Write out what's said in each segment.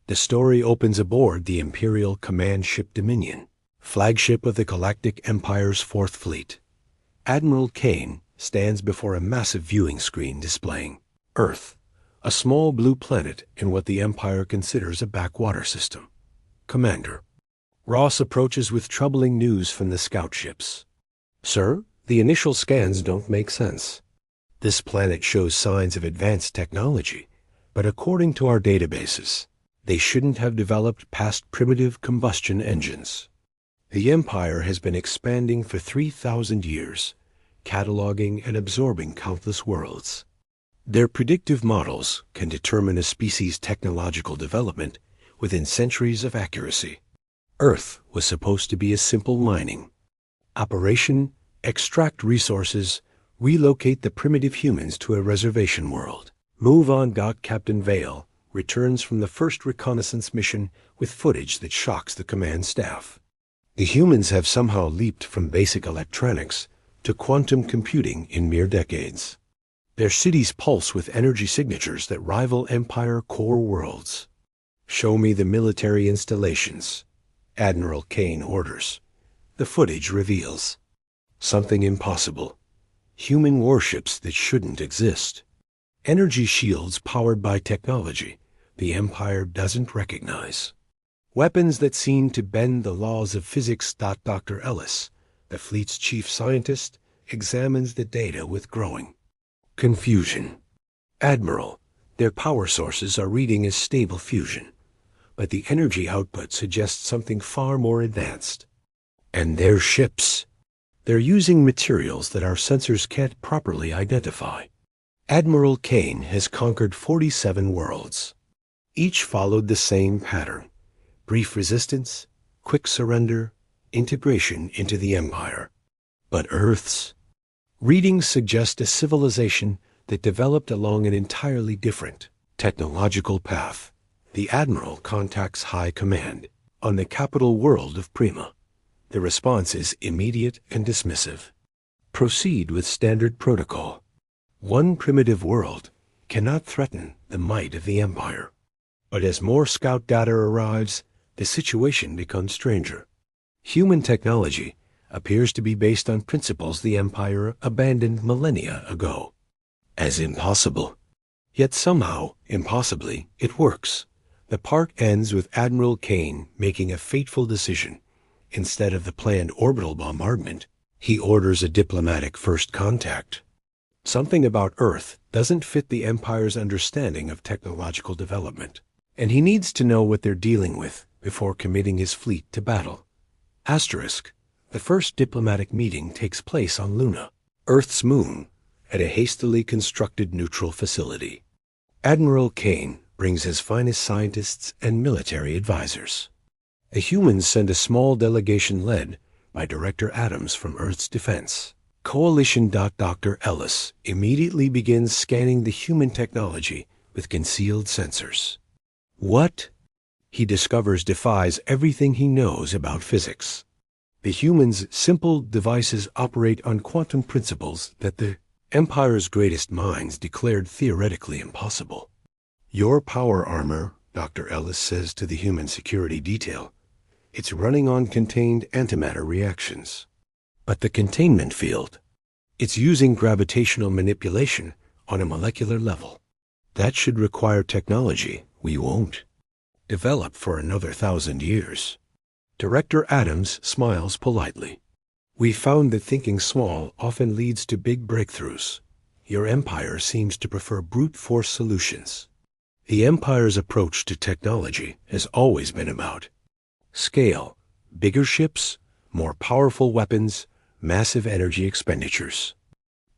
The story opens aboard the Imperial Command Ship Dominion, flagship of the Galactic Empire's Fourth Fleet. Admiral Kane stands before a massive viewing screen displaying Earth, a small blue planet in what the Empire considers a backwater system. Commander. Ross approaches with troubling news from the scout ships. Sir, the initial scans don't make sense. This planet shows signs of advanced technology, but according to our databases, they shouldn't have developed past primitive combustion engines. The Empire has been expanding for 3,000 years, cataloging and absorbing countless worlds. Their predictive models can determine a species' technological development within centuries of accuracy. Earth was supposed to be a simple mining operation: extract resources, relocate the primitive humans to a reservation world. Move on. Captain Vale returns from the first reconnaissance mission with footage that shocks the command staff. The humans have somehow leaped from basic electronics to quantum computing in mere decades. Their cities pulse with energy signatures that rival Empire core worlds. Show me the military installations, Admiral Kane orders. The footage reveals something impossible: human warships that shouldn't exist. Energy shields powered by technology the Empire doesn't recognize. Weapons that seem to bend the laws of physics. Dr. Ellis, the fleet's chief scientist, examines the data with growing confusion. Admiral, their power sources are reading as stable fusion, but the energy output suggests something far more advanced. And their ships, they're using materials that our sensors can't properly identify. Admiral Kane has conquered 47 worlds. Each followed the same pattern: brief resistance, quick surrender, integration into the Empire. But Earth's readings suggest a civilization that developed along an entirely different technological path. The Admiral contacts High Command on the capital world of Prima. The response is immediate and dismissive. Proceed with standard protocol. One primitive world cannot threaten the might of the Empire. But as more scout data arrives, the situation becomes stranger. Human technology appears to be based on principles the Empire abandoned millennia ago as impossible. Yet somehow, impossibly, it works. The part ends with Admiral Kane making a fateful decision. Instead of the planned orbital bombardment, he orders a diplomatic first contact. Something about Earth doesn't fit the Empire's understanding of technological development, and he needs to know what they're dealing with before committing his fleet to battle. Asterisk. The first diplomatic meeting takes place on Luna, Earth's moon, at a hastily constructed neutral facility. Admiral Kane brings his finest scientists and military advisors. The humans send a small delegation led by Director Adams from Earth's defense. Coalition. Dr. Ellis immediately begins scanning the human technology with concealed sensors. What he discovers defies everything he knows about physics. The humans' simple devices operate on quantum principles that the Empire's greatest minds declared theoretically impossible. Your power armor, Dr. Ellis says to the human security detail, it's running on contained antimatter reactions. But the containment field, it's using gravitational manipulation on a molecular level. That should require technology we won't develop for another 1,000 years. Director Adams smiles politely. We found that thinking small often leads to big breakthroughs. Your Empire seems to prefer brute force solutions. The Empire's approach to technology has always been about scale, bigger ships, more powerful weapons, massive energy expenditures.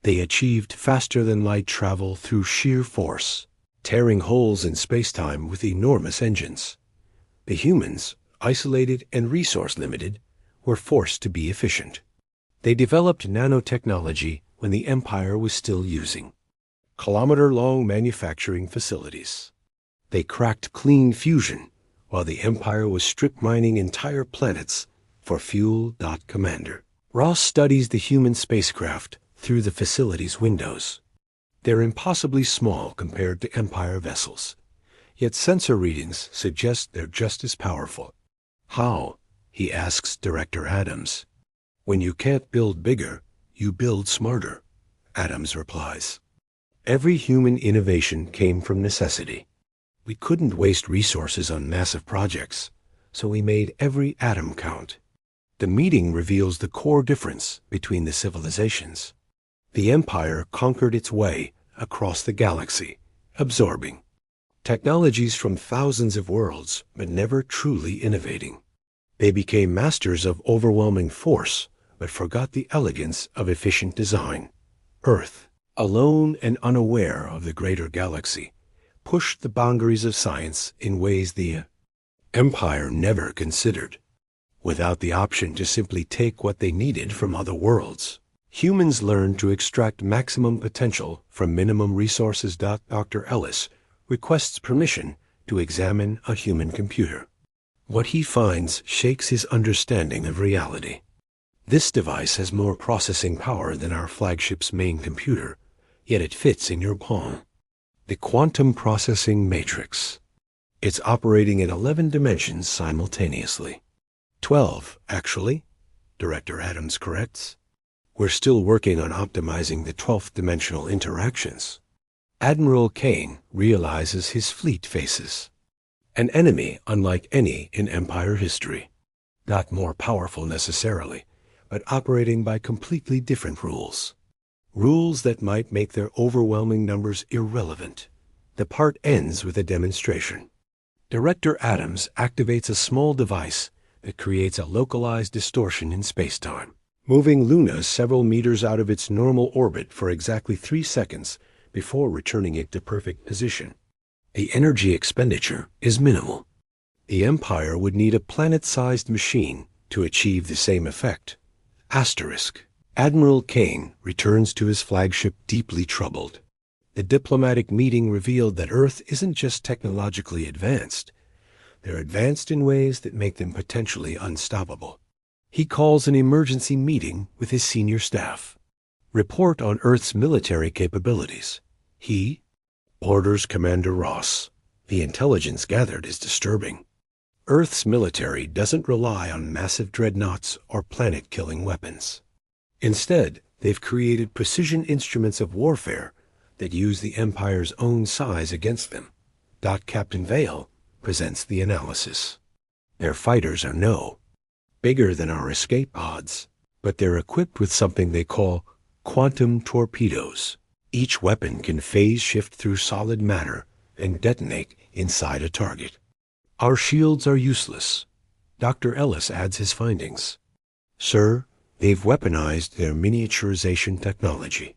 They achieved faster-than-light travel through sheer force, tearing holes in space-time with enormous engines. The humans, isolated and resource-limited, were forced to be efficient. They developed nanotechnology when the Empire was still using kilometer-long manufacturing facilities. They cracked clean fusion while the Empire was strip mining entire planets for fuel. Commander Ross studies the human spacecraft through the facility's windows. They're impossibly small compared to Empire vessels, Yet sensor readings suggest they're just as powerful. How? He asks Director Adams. When you can't build bigger, you build smarter, Adams replies. Every human innovation came from necessity. We couldn't waste resources on massive projects, so we made every atom count. The meeting reveals the core difference between the civilizations. The Empire conquered its way across the galaxy, absorbing technologies from thousands of worlds, but never truly innovating. They became masters of overwhelming force, but forgot the elegance of efficient design. Earth, alone and unaware of the greater galaxy, pushed the boundaries of science in ways the Empire never considered. Without the option to simply take what they needed from other worlds, humans learned to extract maximum potential from minimum resources. Dr. Ellis requests permission to examine a human computer. What he finds shakes his understanding of reality. This device has more processing power than our flagship's main computer, yet it fits in your palm. The quantum processing matrix. It's operating in 11 dimensions simultaneously. 12, actually, Director Adams corrects. We're still working on optimizing the 12th dimensional interactions. Admiral Kane realizes his fleet faces an enemy unlike any in Empire history. Not more powerful necessarily, but operating by completely different rules. Rules that might make their overwhelming numbers irrelevant. The part ends with a demonstration. Director Adams activates a small device that creates a localized distortion in spacetime, moving Luna several meters out of its normal orbit for exactly 3 seconds before returning it to perfect position. The energy expenditure is minimal. The Empire would need a planet-sized machine to achieve the same effect. Asterisk. Admiral Kane returns to his flagship deeply troubled. The diplomatic meeting revealed that Earth isn't just technologically advanced. They're advanced in ways that make them potentially unstoppable. He calls an emergency meeting with his senior staff. Report on Earth's military capabilities. He orders Commander Ross. The intelligence gathered is disturbing. Earth's military doesn't rely on massive dreadnoughts or planet-killing weapons. Instead, they've created precision instruments of warfare that use the Empire's own size against them. Captain Vale presents the analysis. Their fighters are bigger than our escape pods, but they're equipped with something they call quantum torpedoes. Each weapon can phase shift through solid matter and detonate inside a target. Our shields are useless. Dr. Ellis adds his findings. Sir, they've weaponized their miniaturization technology.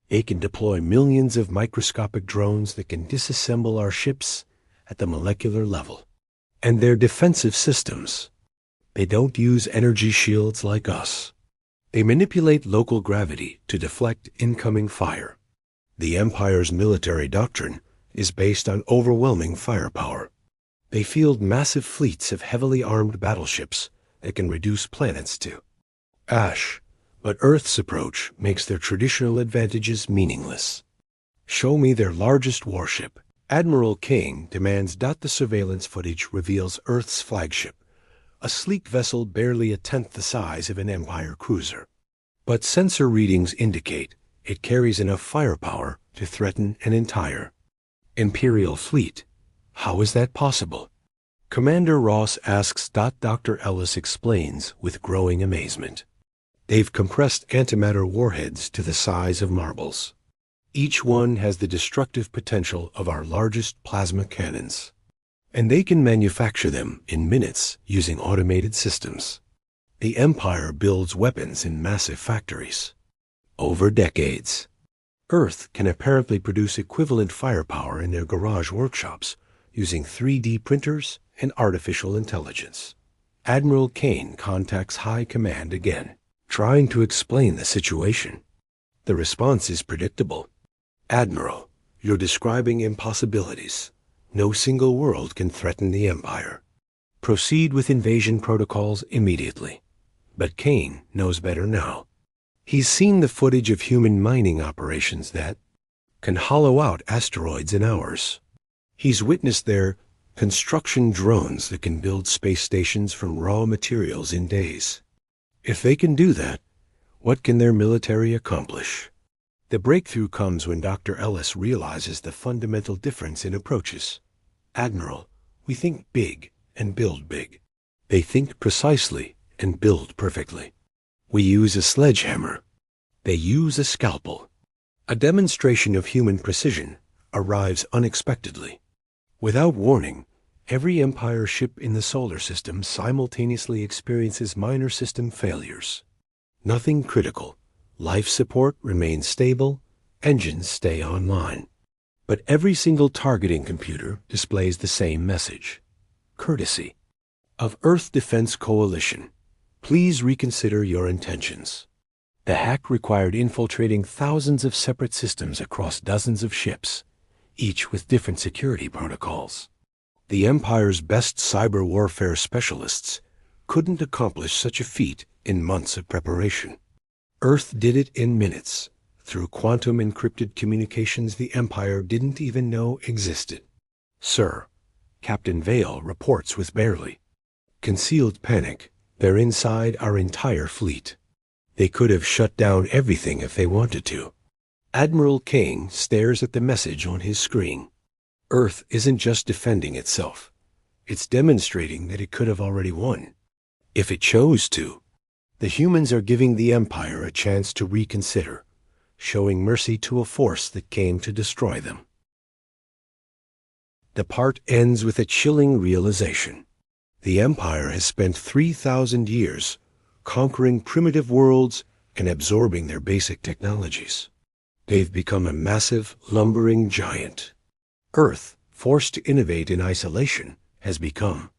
They can deploy millions of microscopic drones that can disassemble our ships at the molecular level. And their defensive systems. They don't use energy shields like us. They manipulate local gravity to deflect incoming fire. The Empire's military doctrine is based on overwhelming firepower. They field massive fleets of heavily armed battleships that can reduce planets to ash, but Earth's approach makes their traditional advantages meaningless. Show me their largest warship. Admiral Kane demands. The surveillance footage reveals Earth's flagship, a sleek vessel barely a tenth the size of an Empire cruiser. But sensor readings indicate it carries enough firepower to threaten an entire Imperial fleet. How is that possible? Commander Ross asks. Dr. Ellis explains with growing amazement. They've compressed antimatter warheads to the size of marbles. Each one has the destructive potential of our largest plasma cannons. And they can manufacture them in minutes using automated systems. The Empire builds weapons in massive factories. Over decades, Earth can apparently produce equivalent firepower in their garage workshops using 3D printers and artificial intelligence. Admiral Kane contacts High Command again, trying to explain the situation. The response is predictable. Admiral, you're describing impossibilities. No single world can threaten the Empire. Proceed with invasion protocols immediately. But Kane knows better now. He's seen the footage of human mining operations that can hollow out asteroids in hours. He's witnessed their construction drones that can build space stations from raw materials in days. If they can do that, what can their military accomplish? The breakthrough comes when Dr. Ellis realizes the fundamental difference in approaches. Admiral, we think big and build big. They think precisely and build perfectly. We use a sledgehammer. They use a scalpel. A demonstration of human precision arrives unexpectedly. Without warning, every Empire ship in the solar system simultaneously experiences minor system failures. Nothing critical. Life support remains stable, engines stay online. But every single targeting computer displays the same message. Courtesy. Of Earth Defense Coalition, please reconsider your intentions. The hack required infiltrating thousands of separate systems across dozens of ships, each with different security protocols. The Empire's best cyber warfare specialists couldn't accomplish such a feat in months of preparation. Earth did it in minutes, through quantum encrypted communications the Empire didn't even know existed. Sir, Captain Vale reports with barely concealed panic. They're inside our entire fleet. They could have shut down everything if they wanted to. Admiral Kane stares at the message on his screen. Earth isn't just defending itself. It's demonstrating that it could have already won. If it chose to. The humans are giving the Empire a chance to reconsider, showing mercy to a force that came to destroy them. The part ends with a chilling realization. The Empire has spent 3,000 years conquering primitive worlds and absorbing their basic technologies. They've become a massive, lumbering giant. Earth, forced to innovate in isolation, has become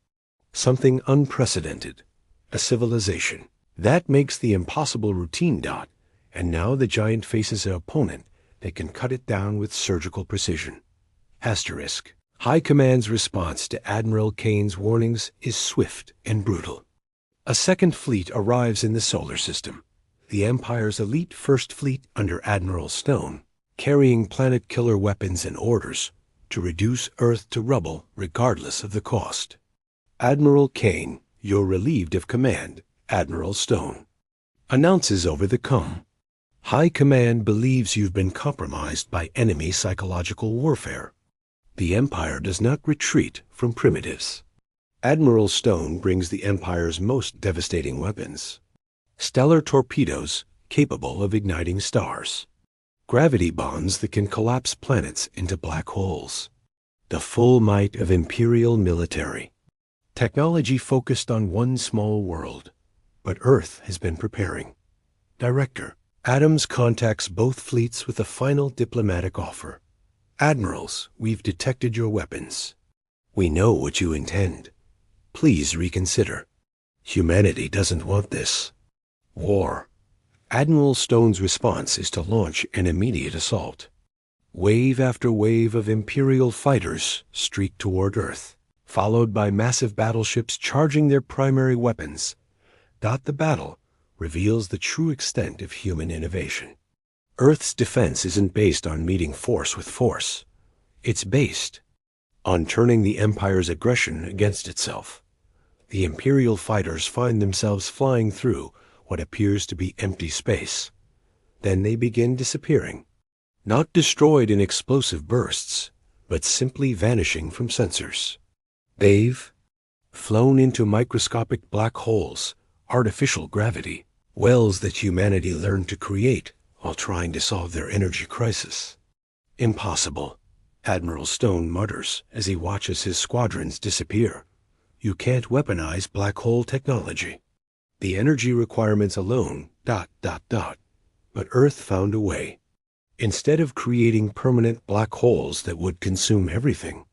something unprecedented, a civilization. That makes the impossible routine. And now the giant faces an opponent that can cut it down with surgical precision. Asterisk. High Command's response to Admiral Kane's warnings is swift and brutal. A second fleet arrives in the solar system, the Empire's elite First Fleet under Admiral Stone, carrying planet-killer weapons and orders to reduce Earth to rubble regardless of the cost. Admiral Kane, you're relieved of command, Admiral Stone announces over the comm. High Command believes you've been compromised by enemy psychological warfare. The Empire does not retreat from primitives. Admiral Stone brings the Empire's most devastating weapons. Stellar torpedoes capable of igniting stars. Gravity bonds that can collapse planets into black holes. The full might of Imperial military. Technology focused on one small world. But Earth has been preparing. Director, Adams contacts both fleets with a final diplomatic offer. Admirals, we've detected your weapons. We know what you intend. Please reconsider. Humanity doesn't want this. War. Admiral Stone's response is to launch an immediate assault. Wave after wave of Imperial fighters streak toward Earth, followed by massive battleships charging their primary weapons. The battle reveals the true extent of human innovation. Earth's defense isn't based on meeting force with force. It's based on turning the Empire's aggression against itself. The Imperial fighters find themselves flying through what appears to be empty space. Then they begin disappearing, not destroyed in explosive bursts, but simply vanishing from sensors. They've flown into microscopic black holes, artificial gravity, wells that humanity learned to create while trying to solve their energy crisis. Impossible, Admiral Stone mutters as he watches his squadrons disappear. You can't weaponize black hole technology. The energy requirements alone, ... But Earth found a way. Instead of creating permanent black holes that would consume everything,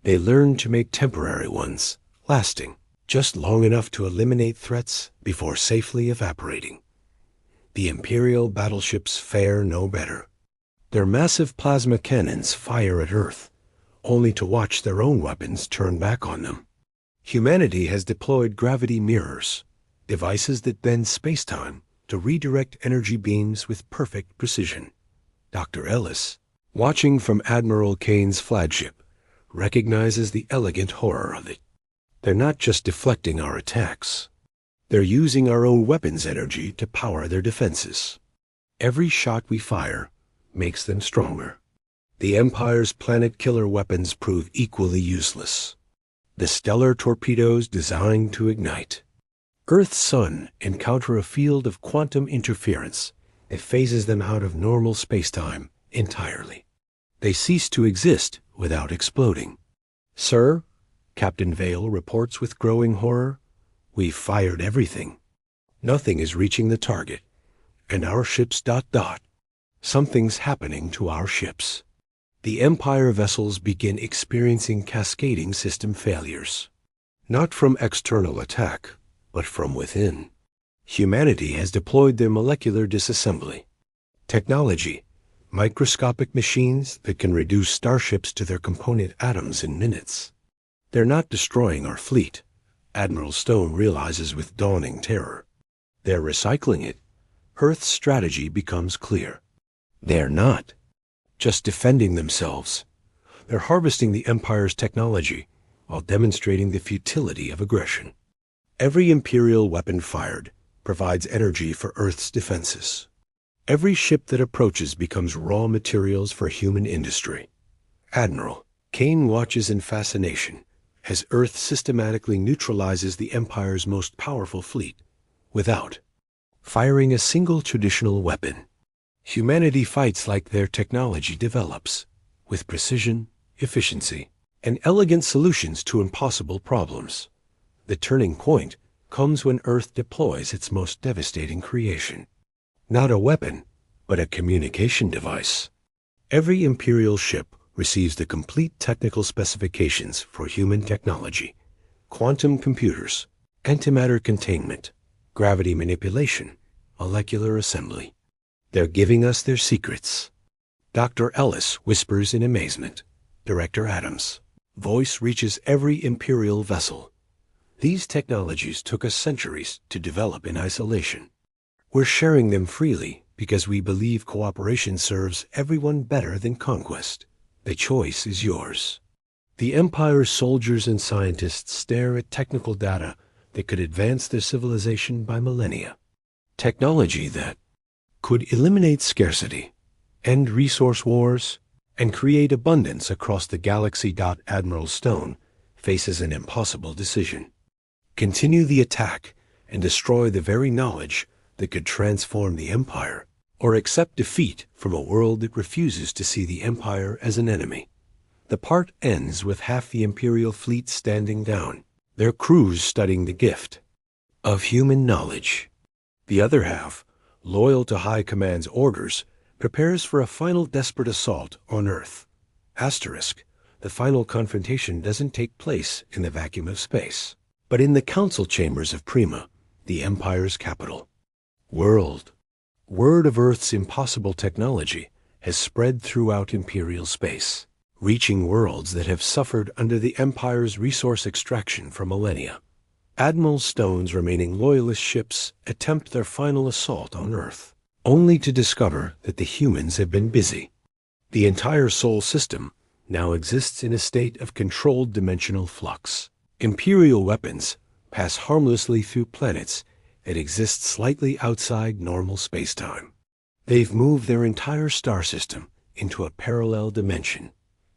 they learned to make temporary ones, lasting, just long enough to eliminate threats before safely evaporating. The Imperial battleships fare no better. Their massive plasma cannons fire at Earth, only to watch their own weapons turn back on them. Humanity has deployed gravity mirrors, devices that bend space-time to redirect energy beams with perfect precision. Dr. Ellis, watching from Admiral Kane's flagship, recognizes the elegant horror of it. They're not just deflecting our attacks. They're using our own weapons energy to power their defenses. Every shot we fire makes them stronger. The Empire's planet-killer weapons prove equally useless. The stellar torpedoes designed to ignite. Earth's sun encounter a field of quantum interference that phases them out of normal spacetime entirely. They cease to exist without exploding. "Sir," Captain Vale reports with growing horror, "we've fired everything. Nothing is reaching the target, and our ships ... Something's happening to our ships." The Empire vessels begin experiencing cascading system failures. Not from external attack, but from within. Humanity has deployed their molecular disassembly. Technology, microscopic machines that can reduce starships to their component atoms in minutes. They're not destroying our fleet, Admiral Stone realizes with dawning terror. They're recycling it. Earth's strategy becomes clear. They're not just defending themselves. They're harvesting the Empire's technology while demonstrating the futility of aggression. Every Imperial weapon fired provides energy for Earth's defenses. Every ship that approaches becomes raw materials for human industry. Admiral Kane watches in fascination as Earth systematically neutralizes the Empire's most powerful fleet without firing a single traditional weapon. Humanity fights like their technology develops, with precision, efficiency, and elegant solutions to impossible problems. The turning point comes when Earth deploys its most devastating creation. Not a weapon, but a communication device. Every Imperial ship receives the complete technical specifications for human technology: quantum computers, antimatter containment, gravity manipulation, molecular assembly. They're giving us their secrets. Dr. Ellis whispers in amazement. Director Adams' voice reaches every Imperial vessel. These technologies took us centuries to develop in isolation. We're sharing them freely because we believe cooperation serves everyone better than conquest. The choice is yours. The Empire's soldiers and scientists stare at technical data that could advance their civilization by millennia. Technology that could eliminate scarcity, end resource wars, and create abundance across the galaxy. Admiral Stone faces an impossible decision: continue the attack and destroy the very knowledge that could transform the Empire, or accept defeat from a world that refuses to see the Empire as an enemy. The part ends with half the Imperial fleet standing down, their crews studying the gift of human knowledge. The other half, loyal to High Command's orders, prepares for a final desperate assault on Earth. Asterisk, the final confrontation doesn't take place in the vacuum of space, but in the council chambers of Prima, the Empire's capital. Word of Earth's impossible technology has spread throughout Imperial space, reaching worlds that have suffered under the Empire's resource extraction for millennia. Admiral Stone's remaining loyalist ships attempt their final assault on Earth, only to discover that the humans have been busy. The entire Sol system now exists in a state of controlled dimensional flux. Imperial weapons pass harmlessly through planets that exist slightly outside normal spacetime. They've moved their entire star system into a parallel dimension.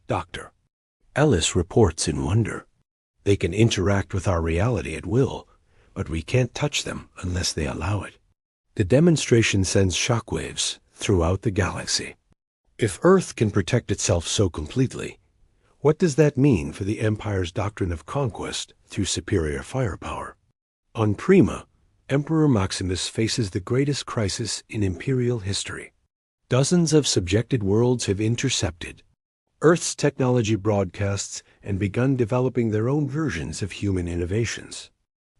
Dr. Ellis reports in wonder. They can interact with our reality at will, but we can't touch them unless they allow it. The demonstration sends shockwaves throughout the galaxy. If Earth can protect itself so completely, what does that mean for the Empire's doctrine of conquest through superior firepower? On Prima, Emperor Maximus faces the greatest crisis in Imperial history. Dozens of subjected worlds have intercepted Earth's technology broadcasts and begun developing their own versions of human innovations.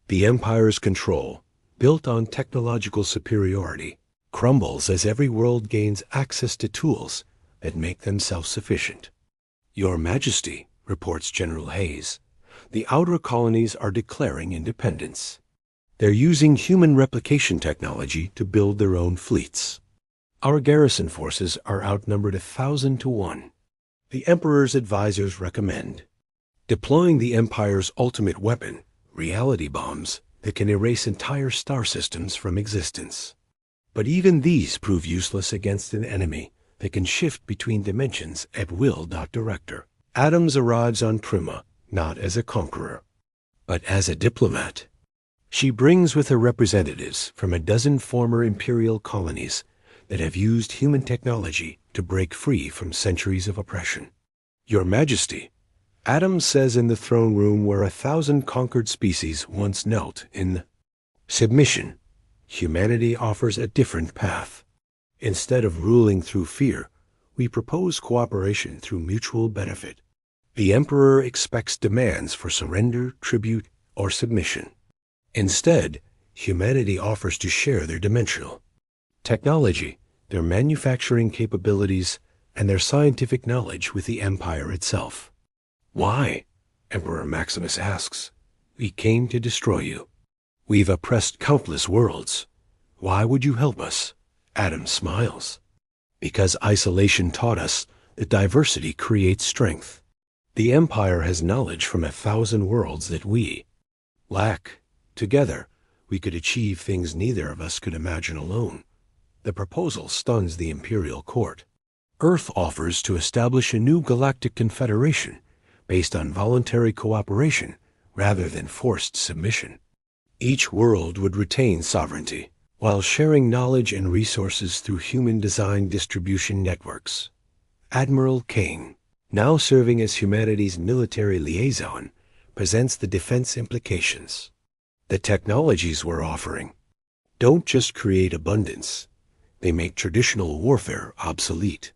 The Empire's control, built on technological superiority, crumbles as every world gains access to tools that make them self-sufficient. "Your Majesty," reports General Hayes, "the outer colonies are declaring independence. They're using human replication technology to build their own fleets. Our garrison forces are outnumbered 1,000 to 1. The Emperor's advisors recommend deploying the Empire's ultimate weapon, reality bombs, that can erase entire star systems from existence. But even these prove useless against an enemy that can shift between dimensions at will. Director Adams arrives on Prima not as a conqueror, but as a diplomat. She brings with her representatives from a dozen former imperial colonies that have used human technology to break free from centuries of oppression. Your Majesty, Adams says in the throne room where 1,000 conquered species once knelt in submission, humanity offers a different path. Instead of ruling through fear, we propose cooperation through mutual benefit. The Emperor expects demands for surrender, tribute, or submission. Instead, humanity offers to share their dimensional technology, their manufacturing capabilities, and their scientific knowledge with the Empire itself. Why? Emperor Maximus asks. We came to destroy you. We've oppressed countless worlds. Why would you help us? Adams smiles. Because isolation taught us that diversity creates strength. The Empire has knowledge from 1,000 worlds that we lack. Together, we could achieve things neither of us could imagine alone. The proposal stuns the Imperial Court. Earth offers to establish a new galactic confederation based on voluntary cooperation rather than forced submission. Each world would retain sovereignty while sharing knowledge and resources through human-designed distribution networks. Admiral Kane, now serving as humanity's military liaison, presents the defense implications. The technologies we're offering don't just create abundance, they make traditional warfare obsolete.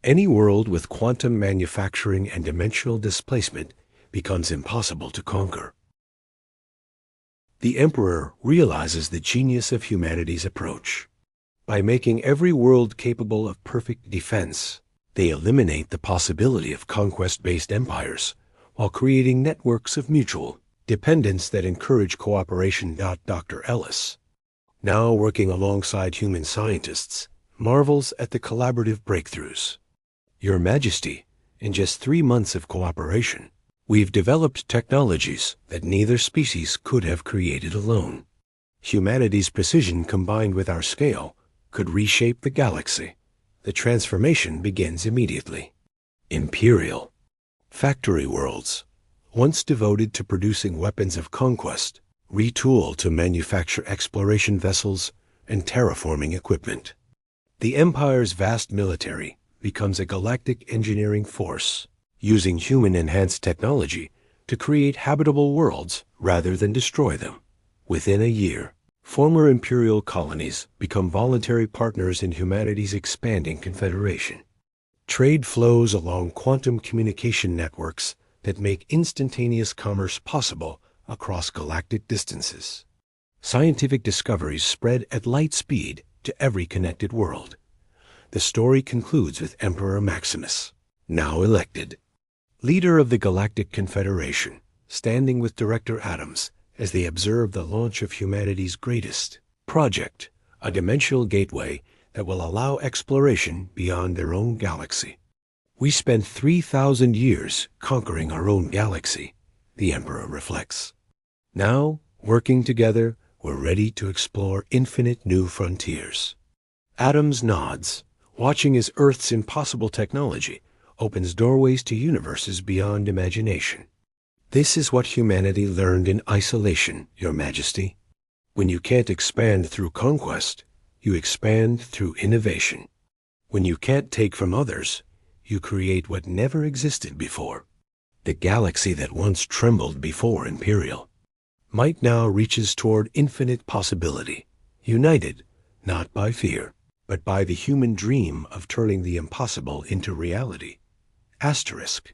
Any world with quantum manufacturing and dimensional displacement becomes impossible to conquer. The Emperor realizes the genius of humanity's approach. By making every world capable of perfect defense, they eliminate the possibility of conquest-based empires while creating networks of mutual dependence that encourage cooperation. Dr. Ellis, now working alongside human scientists, marvels at the collaborative breakthroughs. Your Majesty, in just 3 months of cooperation, we've developed technologies that neither species could have created alone. Humanity's precision combined with our scale could reshape the galaxy. The transformation begins immediately. Imperial factory worlds, once devoted to producing weapons of conquest, retool to manufacture exploration vessels and terraforming equipment. The Empire's vast military becomes a galactic engineering force, using human-enhanced technology to create habitable worlds rather than destroy them. Within a year, former imperial colonies become voluntary partners in humanity's expanding confederation. Trade flows along quantum communication networks that make instantaneous commerce possible across galactic distances. Scientific discoveries spread at light speed to every connected world. The story concludes with Emperor Maximus, now elected, leader of the Galactic Confederation, standing with Director Adams as they observe the launch of humanity's greatest project, a dimensional gateway that will allow exploration beyond their own galaxy. We spent 3,000 years conquering our own galaxy, the Emperor reflects. Now, working together, we're ready to explore infinite new frontiers. Adams nods, watching as Earth's impossible technology opens doorways to universes beyond imagination. This is what humanity learned in isolation, Your Majesty. When you can't expand through conquest, you expand through innovation. When you can't take from others, you create what never existed before. The galaxy that once trembled before Imperial might now reaches toward infinite possibility, united not by fear, but by the human dream of turning the impossible into reality. Asterisk.